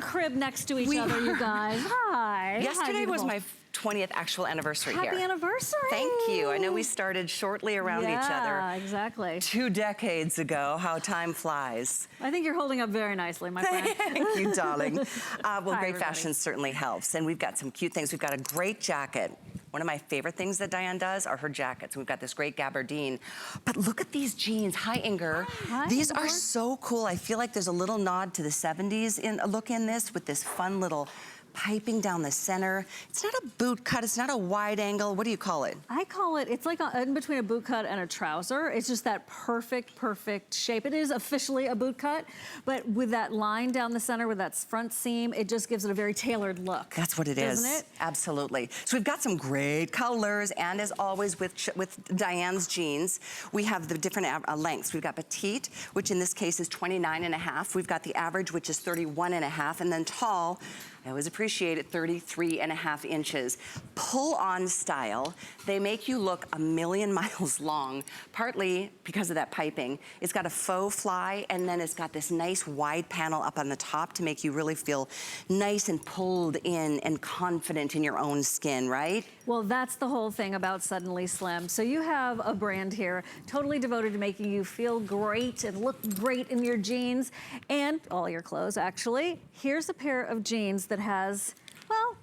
crib next to each other, you guys. Hi. Yesterday was my 20th actual anniversary here. Happy anniversary. Thank you. I know we started shortly around each other. Yeah, exactly. 2 decades ago. How time flies. I think you're holding up very nicely, my friend. Thank you, darling. Well, Hi, great everybody. fashion certainly helps. And we've got some cute things. We've got a great jacket. One of my favorite things that Diane does are her jackets. We've got this great gabardine. But look at these jeans. Hi, Inger. Hi, these Inger. are so cool. I feel like there's a little nod to the 70s look in this with this fun little piping down the center. It's not a boot cut, it's not a wide angle. What do you call it? I call it, it's like in between a boot cut and a trouser. It's just that perfect shape. It is officially a boot cut, but with that line down the center, with that front seam, it just gives it a very tailored look. That's what it is. Doesn't it? Absolutely. So we've got some great colors, and as always with Diane's jeans, we have the different lengths. We've got petite, which in this case is 29.5. We've got the average, which is 31.5, and then tall, I always appreciate it, 33.5 inches. Pull-on style. They make you look a million miles long, partly because of that piping. It's got a faux fly, and then it's got this nice wide panel up on the top to make you really feel nice and pulled in and confident in your own skin, right? Well, that's the whole thing about Suddenly Slim. So you have a brand here totally devoted to making you feel great and look great in your jeans and all your clothes, actually. Here's a pair of jeans that has, well,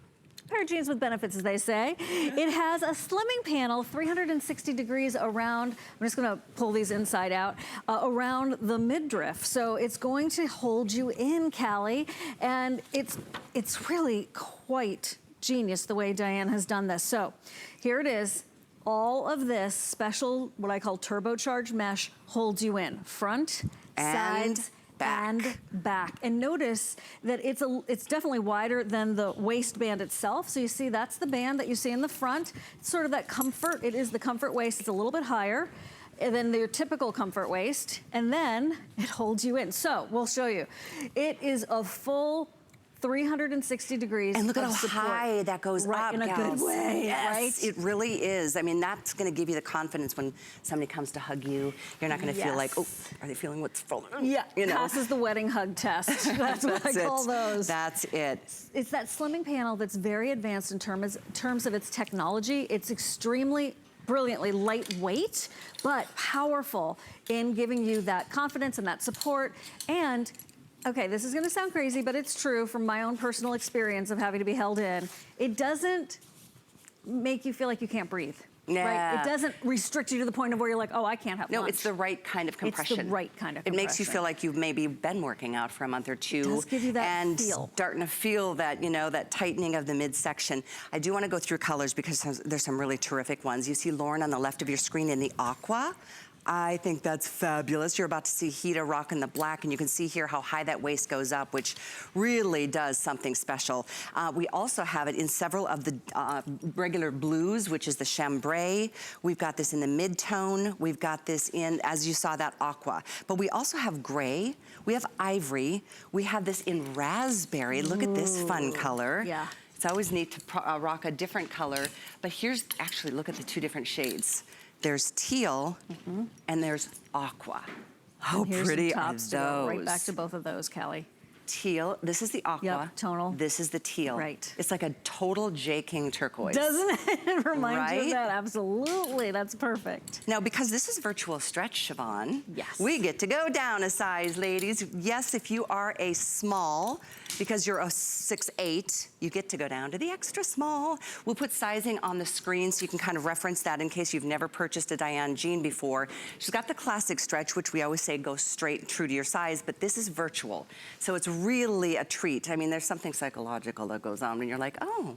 a pair of jeans with benefits, as they say. It has a slimming panel, 360 degrees around, I'm just gonna pull these inside out, around the midriff. So it's going to hold you in, Callie, and it's really quite genius the way Diane has done this. So here it is. All of this special, what I call turbocharged mesh, holds you in. Front, sides, and back. And notice that it's definitely wider than the waistband itself. So you see that's the band that you see in the front. It's sort of that comfort. It is the comfort waist. It's a little bit higher than your typical comfort waist. And then it holds you in. So we'll show you. It is a full 360 degrees. And look at how high that goes up, in a good way, yes, right? It really is. I mean, that's gonna give you the confidence when somebody comes to hug you. You're not gonna feel like, oh, are they feeling what's falling? Yeah, you know? passes the wedding hug test. That's what I call those. That's it. It's that slimming panel that's very advanced in terms of its technology. It's extremely brilliantly lightweight, but powerful in giving you that confidence and that support. And okay, this is gonna sound crazy, but it's true from my own personal experience of having to be held in. It doesn't make you feel like you can't breathe. Yeah. Right? It doesn't restrict you to the point of where you're like, oh, I can't have lunch. No, it's the right kind of compression. It's the right kind of It compression. makes you feel like you've maybe been working out for a month or two. It does give you that and feel. Starting to feel that, you know, that tightening of the midsection. I do want to go through colors because there's some really terrific ones. You see Lauren on the left of your screen in the aqua. I think that's fabulous. You're about to see Hita rocking the black, and you can see here how high that waist goes up, which really does something special. We also have it in several of the regular blues, which is the chambray. We've got this in the mid-tone. We've got this in, as you saw, that aqua. But we also have gray. We have ivory. We have this in raspberry. Look at this fun color. Yeah. It's always neat to rock a different color. But here's, actually, look at the 2 different shades. There's teal and there's aqua. How pretty are those? Right back to both of those, Callie. Teal, this is the aqua. Yep, tonal. This is the teal. Right. It's like a total J. King turquoise. Doesn't it? It reminds you of Right? that, absolutely. That's perfect. Now, because this is virtual stretch, Siobhan, Yes. we get to go down a size, ladies. Yes, if you are a small, because you're a 6'8", you get to go down to the extra small. We'll put sizing on the screen so you can kind of reference that in case you've never purchased a Diane jean before. She's got the classic stretch, which we always say goes straight true to your size, but this is virtual. So it's really a treat. I mean, there's something psychological that goes on when you're like, oh,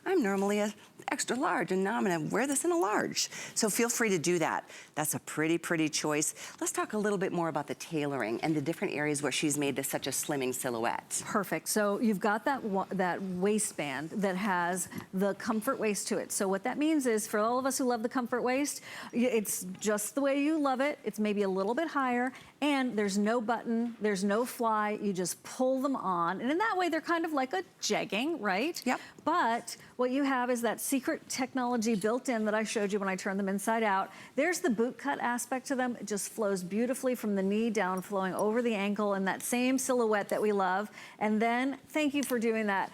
I'm normally a extra large and now I'm gonna wear this in a large. So feel free to do that. That's a pretty, pretty choice. Let's talk a little bit more about the tailoring and the different areas where she's made this such a slimming silhouette. Perfect. So you've got that waistband that has the comfort waist to it. So what that means is for all of us who love the comfort waist, it's just the way you love it. It's maybe a little bit higher and there's no button, there's no fly. You just pull them on. And in that way, they're kind of like a jegging, right? Yep. But what you have is that secret technology built in that I showed you when I turned them inside out. There's the boot cut aspect to them. It just flows beautifully from the knee down, flowing over the ankle in that same silhouette that we love. And then, thank you for doing that.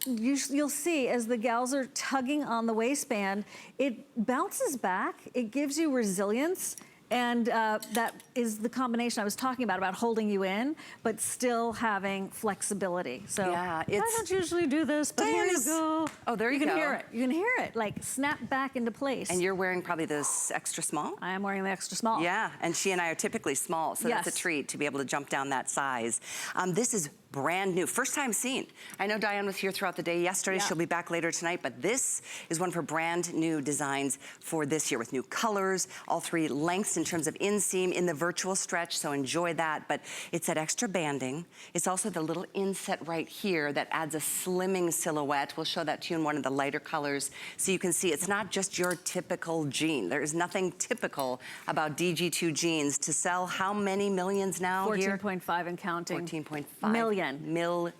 You'll see as the gals are tugging on the waistband, it bounces back, it gives you resilience. And that is the combination I was talking about holding you in, but still having flexibility. So yeah, I don't usually do this, but here you go. Oh, there you go. You can hear it. You can hear it, like snap back into place. And you're wearing probably this extra small? I am wearing the extra small. Yeah, and she and I are typically small, so yes. That's a treat to be able to jump down that size. This is brand new, first time seen. I know Diane was here throughout the day yesterday. Yeah. She'll be back later tonight, but this is one of her brand new designs for this year with new colors, all three lengths in terms of inseam in the virtual stretch, so enjoy that. But it's that extra banding. It's also the little inset right here that adds a slimming silhouette. We'll show that to you in one of the lighter colors so you can see it's not just your typical jean. There is nothing typical about DG2 jeans to sell how many millions now here? 14.5 and counting. 14.5 million.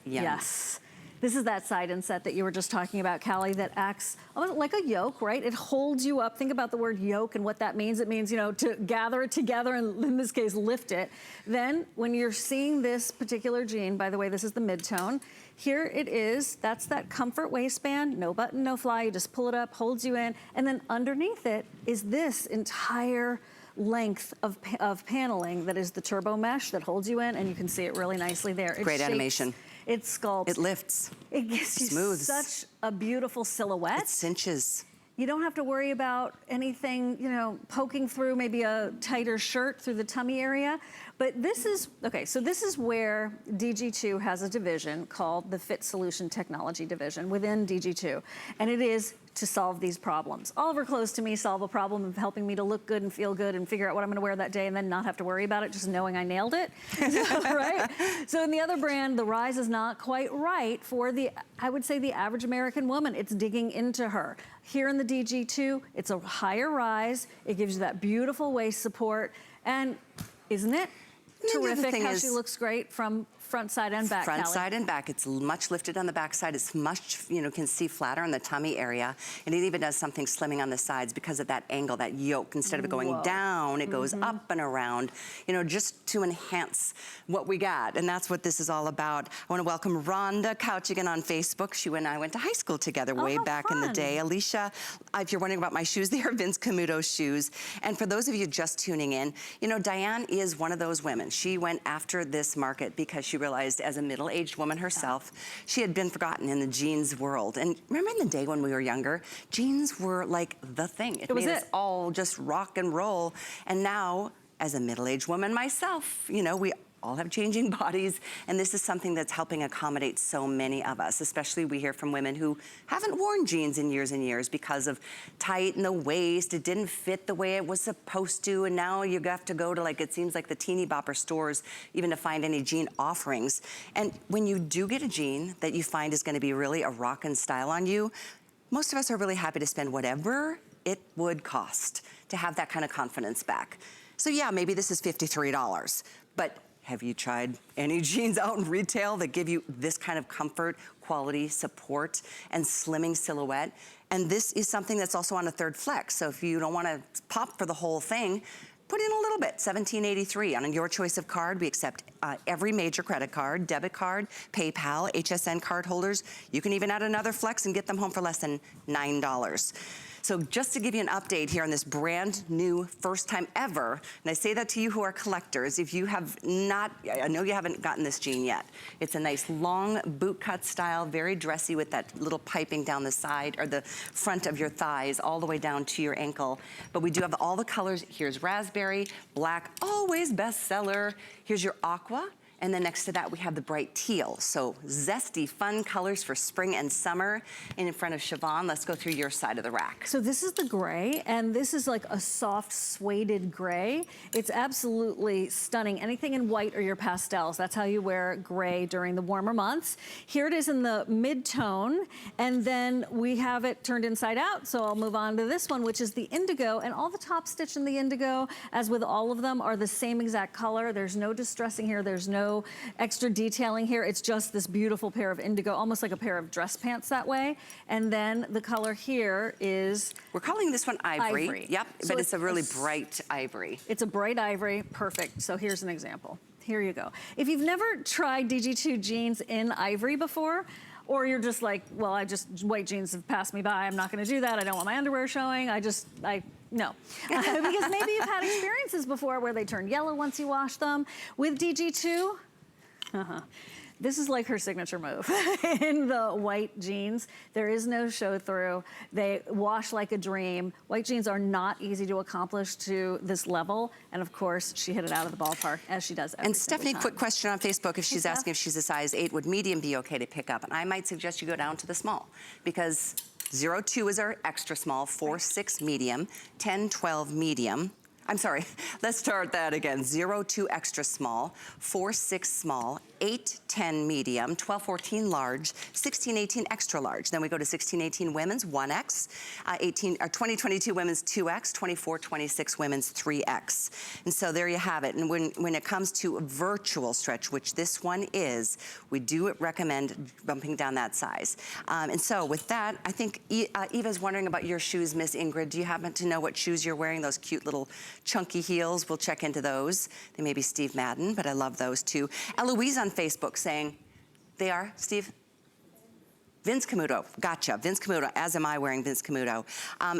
Yes. This is that side inset that you were just talking about, Callie, that acts almost like a yoke, right? It holds you up. Think about the word yoke and what that means. It means, you know, to gather it together and in this case, lift it. Then when you're seeing this particular jean, by the way, this is the mid-tone. Here it is, that's that comfort waistband, no button, no fly. You just pull it up, holds you in. And then underneath it is this entire length of paneling that is the turbo mesh that holds you in, and you can see it really nicely there. It Great shapes, animation. It sculpts. It lifts. It gives you smooths. such a beautiful silhouette. It cinches. You don't have to worry about anything, you know, poking through maybe a tighter shirt through the tummy area. But this is, okay, so this is where DG2 has a division called the Fit Solution Technology Division within DG2. And it is to solve these problems. All of her clothes to me solve a problem of helping me to look good and feel good and figure out what I'm gonna wear that day and then not have to worry about it, just knowing I nailed it, right? So in the other brand, the rise is not quite right for the, I would say the average American woman. It's digging into her. Here in the DG2, it's a higher rise. It gives you that beautiful waist support. And isn't it terrific how she looks great from front, side, and back, Front, Callie? side, and back. It's much lifted on the back side. It's much, you know, can see flatter in the tummy area. And it even does something slimming on the sides because of that angle, that yoke. Instead of it going down, it goes up and around, you know, just to enhance what we got. And that's what this is all about. I want to welcome Rhonda Couchigan on Facebook. She and I went to high school together way back in the day. Alicia, if you're wondering about my shoes, they are Vince Camuto's shoes. And for those of you just tuning in, you know, Diane is one of those women. She went after this market because she realized as a middle-aged woman herself, she had been forgotten in the jeans world. And remember in the day when we were younger, jeans were like the thing. It made us all just rock and roll. And now, as a middle-aged woman myself, you know, we all have changing bodies, and this is something that's helping accommodate so many of us, especially we hear from women who haven't worn jeans in years and years because of tight in the waist, it didn't fit the way it was supposed to, and now you have to go to, like, it seems like the teeny bopper stores even to find any jean offerings. And when you do get a jean that you find is gonna be really a rockin' style on you, most of us are really happy to spend whatever it would cost to have that kind of confidence back. So yeah, maybe this is $53, but have you tried any jeans out in retail that give you this kind of comfort, quality, support, and slimming silhouette? And this is something that's also on a third flex. So if you don't want to pop for the whole thing, put in a little bit, $17.83 on your choice of card. We accept every major credit card, debit card, PayPal, HSN card holders. You can even add another flex and get them home for less than $9. So just to give you an update here on this brand new, first time ever, and I say that to you who are collectors, if you have not, I know you haven't gotten this jean yet. It's a nice long boot cut style, very dressy with that little piping down the side or the front of your thighs all the way down to your ankle. But we do have all the colors. Here's raspberry, black, always bestseller. Here's your aqua. And then next to that, we have the bright teal. So zesty, fun colors for spring and summer. And in front of Siobhan, let's go through your side of the rack. So this is the gray, and this is like a soft suede gray. It's absolutely stunning. Anything in white or your pastels, that's how you wear gray during the warmer months. Here it is in the mid-tone, and then we have it turned inside out. So I'll move on to this one, which is the indigo, and all the top stitch in the indigo, as with all of them, are the same exact color. There's no distressing here. There's no no extra detailing here. It's just this beautiful pair of indigo, almost like a pair of dress pants that way. And then the color here is... We're calling this one ivory. Ivory. Yep, So but it's a really bright ivory. It's a bright ivory, perfect. So here's an example. Here you go. If you've never tried DG2 jeans in ivory before, or you're just like, well, white jeans have passed me by, I'm not gonna do that, I don't want my underwear showing, no. Because maybe you've had experiences before where they turn yellow once you wash them. With DG2, this is like her signature move. In the white jeans, there is no show through. They wash like a dream. White jeans are not easy to accomplish to this level. And of course, she hit it out of the ballpark, as she does every And Stephanie, single time. quick question on Facebook. If she's asking if she's a size 8, would medium be okay to pick up? And I might suggest you go down to the small, because 02 is our extra small, 4, 6 medium, 10, 12 medium. I'm sorry, let's start that again. 02 extra small, 4, 6 small, 8, 10 medium, 12, 14 large, 16, 18 extra large. Then we go to 16, 18 women's 1X, 2022 women's 2X, 24, 26 women's 3X. And so there you have it. And when it comes to virtual stretch, which this one is, we do recommend bumping down that size. And so with that, I think Eva's wondering about your shoes, Miss Ingrid. Do you happen to know what shoes you're wearing? Those cute little chunky heels, we'll check into those. They may be Steve Madden, but I love those too. Eloise on Facebook saying, they are, Steve? Vince Camuto, gotcha, Vince Camuto, as am I wearing Vince Camuto.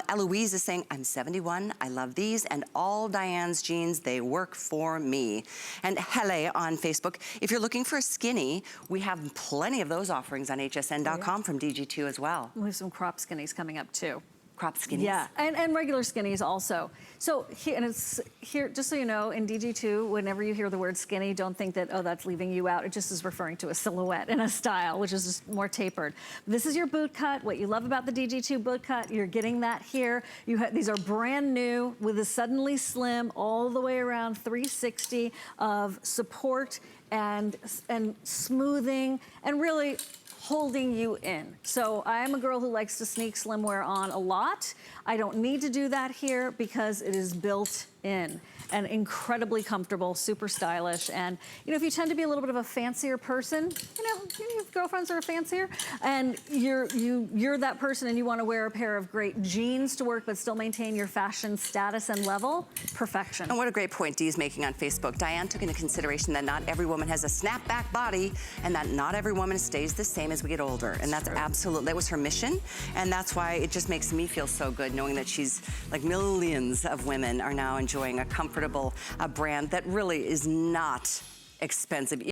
Eloise is saying, I'm 71, I love these, and all Diane's jeans, they work for me. And Hele on Facebook, if you're looking for a skinny, we have plenty of those offerings on hsn.com from DG2 as well. We have some crop skinnies coming up too. Crop skinnies? Yeah, and regular skinnies also. So here, and it's here, just so you know, in DG2, whenever you hear the word skinny, don't think that, oh, that's leaving you out. It just is referring to a silhouette and a style, which is just more tapered. This is your boot cut. What you love about the DG2 boot cut, you're getting that here. These are brand new with a suddenly slim all the way around 360 of support and smoothing and really holding you in. So I'm a girl who likes to sneak slimwear on a lot. I don't need to do that here because it is built in and incredibly comfortable, super stylish. And you know, if you tend to be a little bit of a fancier person, you have girlfriends that are fancier, and you're that person and you want to wear a pair of great jeans to work but still maintain your fashion status and level, perfection. And what a great point Dee's making on Facebook. Diane took into consideration that not every woman has a snapback body and that not every woman stays the same as we get older. And that's absolutely, that was her mission. And that's why it just makes me feel so good knowing that she's, like millions of women are now enjoying a comfortable brand that really is not expensive.